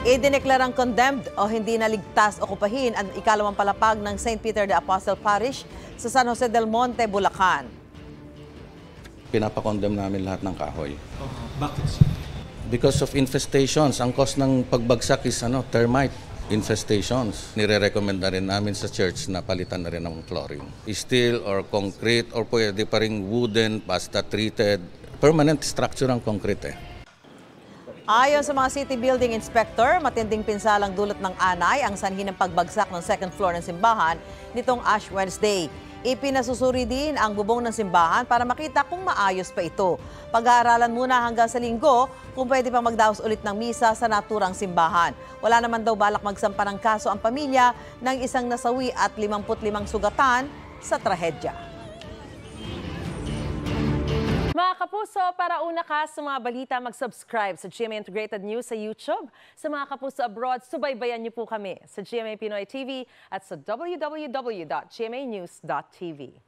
Idineklarang condemned o hindi naligtas okupahin ang ikalawang palapag ng St. Peter the Apostle Parish sa San Jose del Monte, Bulacan. Pinapakondem namin lahat ng kahoy. Bakit? Because of infestations. Ang cause ng pagbagsak is termite infestations. Nire-recommend na rin namin sa church na palitan na rin ng flooring. Steel or concrete or pwede pa rin wooden, basta treated. Permanent structure ang concrete Ayon sa mga city building inspector, matinding pinsalang dulot ng anay ang sanhi ng pagbagsak ng second floor ng simbahan nitong Ash Wednesday. Ipinasusuri din ang bubong ng simbahan para makita kung maayos pa ito. Pag-aaralan muna hanggang sa linggo kung pwede pang magdaos ulit ng misa sa naturang simbahan. Wala naman daw balak magsampa ng kaso ang pamilya ng isang nasawi at 55 sugatan sa trahedya. Mga kapuso, para una ka sa mga balita, mag-subscribe sa GMA Integrated News sa YouTube. Sa mga kapuso abroad, subaybayan niyo po kami sa GMA Pinoy TV at sa www.gmanews.tv.